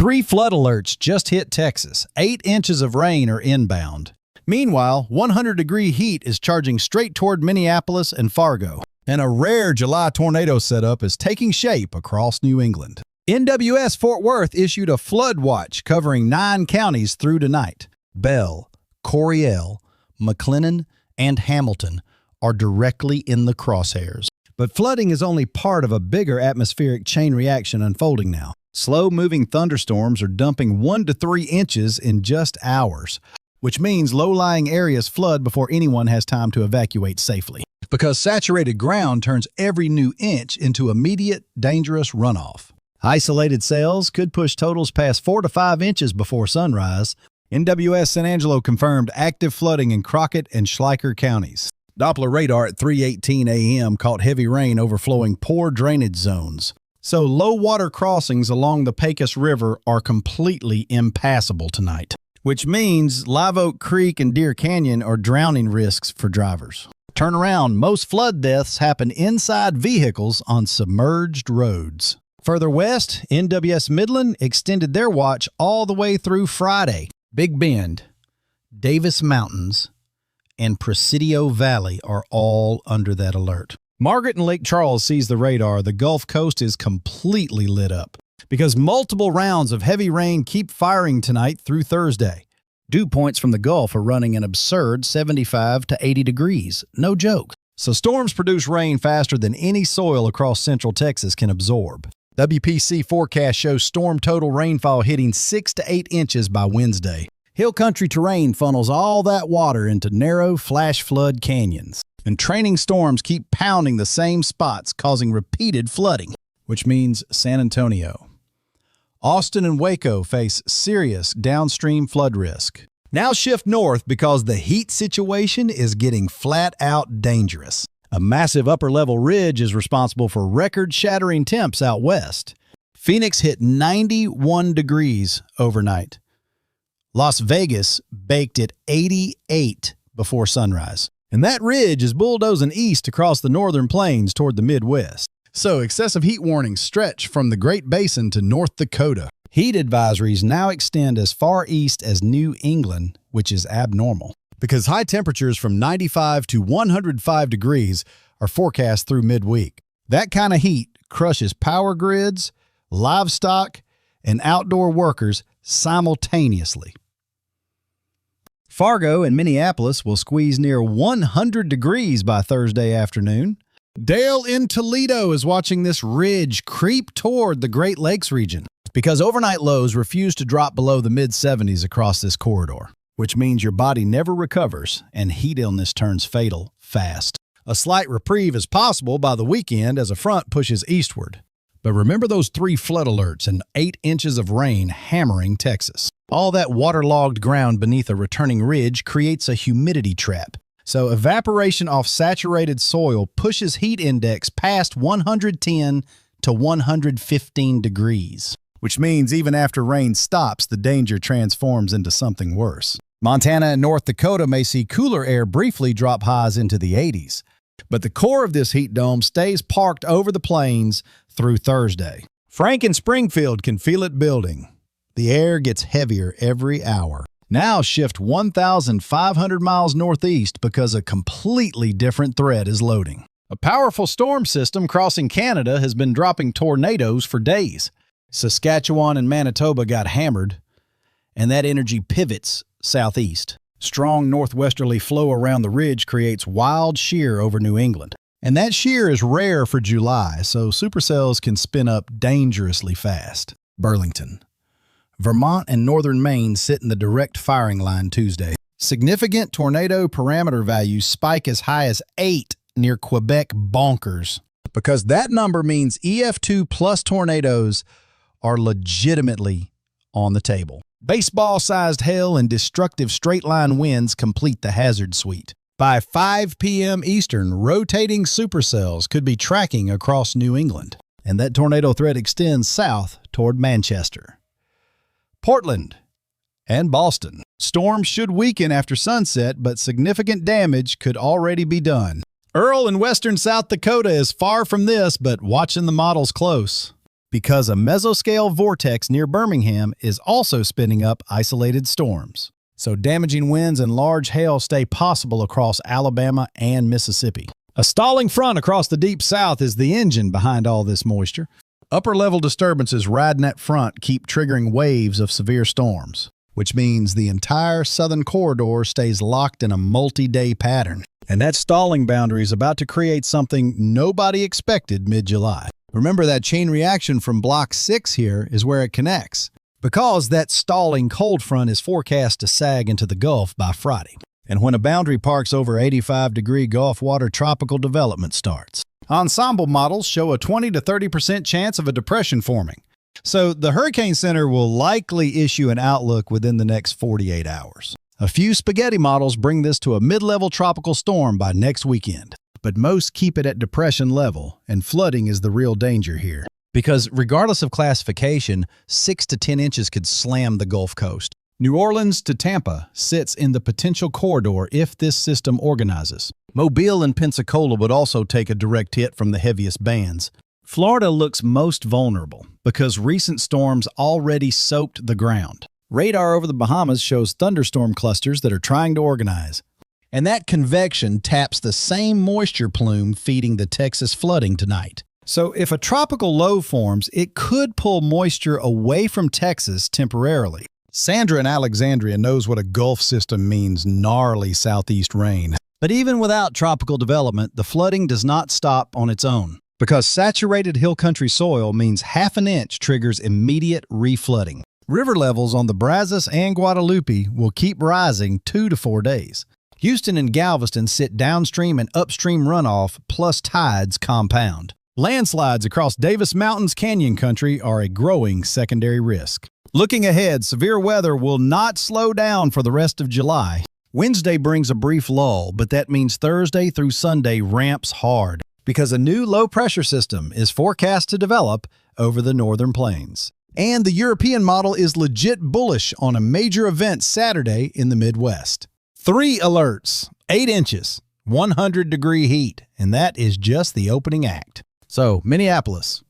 3 flood alerts just hit Texas. 8 inches of rain are inbound. Meanwhile, 100-degree heat is charging straight toward Minneapolis and Fargo. And a rare July tornado setup is taking shape across New England. NWS Fort Worth issued a flood watch covering 9 counties through tonight. Bell, Coryell, McLennan, and Hamilton are directly in the crosshairs. But flooding is only part of a bigger atmospheric chain reaction unfolding now. Slow-moving thunderstorms are dumping 1 to 3 inches in just hours, which means low-lying areas flood before anyone has time to evacuate safely. Because saturated ground turns every new inch into immediate, dangerous runoff. Isolated cells could push totals past 4 to 5 inches before sunrise. NWS San Angelo confirmed active flooding in Crockett and Schleicher counties. Doppler radar at 3:18 a.m. caught heavy rain overflowing poor drainage zones. So low water crossings along the Pecos River are completely impassable tonight, which means Live Oak Creek and Deer Canyon are drowning risks for drivers. Turn around, most flood deaths happen inside vehicles on submerged roads. Further west, NWS Midland extended their watch all the way through Friday. Big Bend, Davis Mountains, and Presidio Valley are all under that alert. Margaret and Lake Charles sees the radar. The Gulf Coast is completely lit up because multiple rounds of heavy rain keep firing tonight through Thursday. Dew points from the Gulf are running an absurd 75 to 80 degrees. No joke. So storms produce rain faster than any soil across central Texas can absorb. WPC forecast shows storm total rainfall hitting 6 to 8 inches by Wednesday. Hill country terrain funnels all that water into narrow flash flood canyons. And training storms keep pounding the same spots, causing repeated flooding, which means San Antonio. Austin and Waco face serious downstream flood risk. Now shift north because the heat situation is getting flat-out dangerous. A massive upper-level ridge is responsible for record-shattering temps out west. Phoenix hit 91 degrees overnight. Las Vegas baked at 88 before sunrise. And that ridge is bulldozing east across the northern plains toward the Midwest. So excessive heat warnings stretch from the Great Basin to North Dakota. Heat advisories now extend as far east as New England, which is abnormal, because high temperatures from 95 to 105 degrees are forecast through midweek. That kind of heat crushes power grids, livestock, and outdoor workers simultaneously. Fargo and Minneapolis will squeeze near 100 degrees by Thursday afternoon. Dale in Toledo is watching this ridge creep toward the Great Lakes region because overnight lows refuse to drop below the mid-70s across this corridor, which means your body never recovers and heat illness turns fatal fast. A slight reprieve is possible by the weekend as a front pushes eastward. But remember those 3 flood alerts and 8 inches of rain hammering Texas. All that waterlogged ground beneath a returning ridge creates a humidity trap. So evaporation off saturated soil pushes heat index past 110 to 115 degrees, which means even after rain stops, the danger transforms into something worse. Montana and North Dakota may see cooler air briefly drop highs into the 80s. But the core of this heat dome stays parked over the plains through Thursday. Frank in Springfield can feel it building. The air gets heavier every hour. Now shift 1,500 miles northeast because a completely different threat is loading. A powerful storm system crossing Canada has been dropping tornadoes for days. Saskatchewan and Manitoba got hammered, and that energy pivots southeast. Strong northwesterly flow around the ridge creates wild shear over New England. And that shear is rare for July, so supercells can spin up dangerously fast. Burlington. Vermont and northern Maine sit in the direct firing line Tuesday. Significant tornado parameter values spike as high as 8 near Quebec bonkers, because that number means EF2 plus tornadoes are legitimately on the table. Baseball-sized hail and destructive straight-line winds complete the hazard suite. By 5 p.m. Eastern, rotating supercells could be tracking across New England, and that tornado threat extends south toward Manchester, Portland, and Boston. Storms should weaken after sunset, but significant damage could already be done. Earl in western South Dakota is far from this, but watching the models close. because a mesoscale vortex near Birmingham is also spinning up isolated storms. So damaging winds and large hail stay possible across Alabama and Mississippi. A stalling front across the deep south is the engine behind all this moisture. Upper-level disturbances riding that front keep triggering waves of severe storms, which means the entire southern corridor stays locked in a multi-day pattern. And that stalling boundary is about to create something nobody expected mid-July. Remember, that chain reaction from Block 6 here is where it connects, because that stalling cold front is forecast to sag into the Gulf by Friday. And when a boundary parks over 85-degree Gulf water, tropical development starts. Ensemble models show a 20 to 30% chance of a depression forming. So the Hurricane Center will likely issue an outlook within the next 48 hours. A few spaghetti models bring this to a mid-level tropical storm by next weekend. But most keep it at depression level, and flooding is the real danger here. Because regardless of classification, 6 to 10 inches could slam the Gulf Coast. New Orleans to Tampa sits in the potential corridor if this system organizes. Mobile and Pensacola would also take a direct hit from the heaviest bands. Florida looks most vulnerable because recent storms already soaked the ground. Radar over the Bahamas shows thunderstorm clusters that are trying to organize. And that convection taps the same moisture plume feeding the Texas flooding tonight. So if a tropical low forms, it could pull moisture away from Texas temporarily. Sandra in Alexandria knows what a Gulf system means: gnarly southeast rain. But even without tropical development, the flooding does not stop on its own. Because saturated hill country soil means half an inch triggers immediate reflooding. River levels on the Brazos and Guadalupe will keep rising 2 to 4 days. Houston and Galveston sit downstream and upstream runoff plus tides compound. Landslides across Davis Mountains Canyon country are a growing secondary risk. Looking ahead, severe weather will not slow down for the rest of July. Wednesday brings a brief lull, but that means Thursday through Sunday ramps hard because a new low-pressure system is forecast to develop over the northern plains. And the European model is legit bullish on a major event Saturday in the Midwest. 3 alerts, 8 inches, 100-degree heat, and that is just the opening act. So, Minneapolis,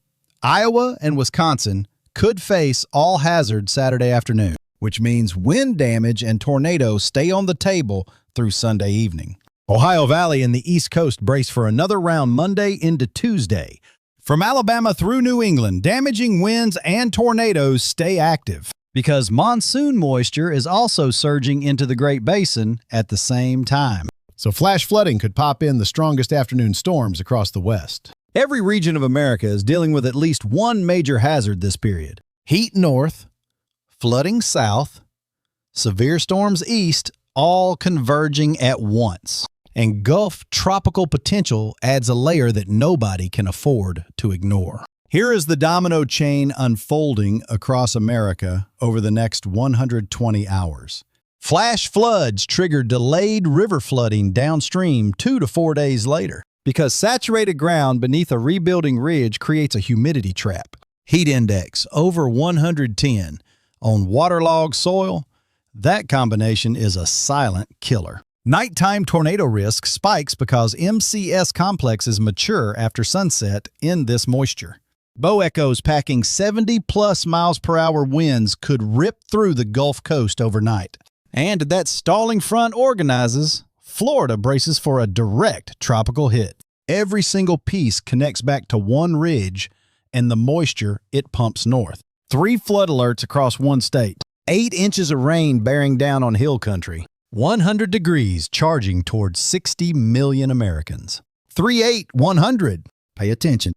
Iowa, and Wisconsin could face all hazard Saturday afternoon, which means wind damage and tornadoes stay on the table through Sunday evening. Ohio Valley and the East Coast brace for another round Monday into Tuesday. From Alabama through New England, damaging winds and tornadoes stay active because monsoon moisture is also surging into the Great Basin at the same time. So flash flooding could pop in the strongest afternoon storms across the West. Every region of America is dealing with at least one major hazard this period. Heat north, flooding south, severe storms east, all converging at once. And Gulf tropical potential adds a layer that nobody can afford to ignore. Here is the domino chain unfolding across America over the next 120 hours. Flash floods trigger delayed river flooding downstream 2 to 4 days later because saturated ground beneath a rebuilding ridge creates a humidity trap. Heat index over 110 on waterlogged soil. That combination is a silent killer. Nighttime tornado risk spikes because MCS complexes mature after sunset in this moisture. Bow echoes packing 70-plus miles per hour winds could rip through the Gulf Coast overnight. And that stalling front organizes, Florida braces for a direct tropical hit. Every single piece connects back to one ridge, and the moisture, it pumps north. 3 flood alerts across one state. 8 inches of rain bearing down on hill country. 100 degrees charging towards 60 million Americans. 3-8-100. Pay attention.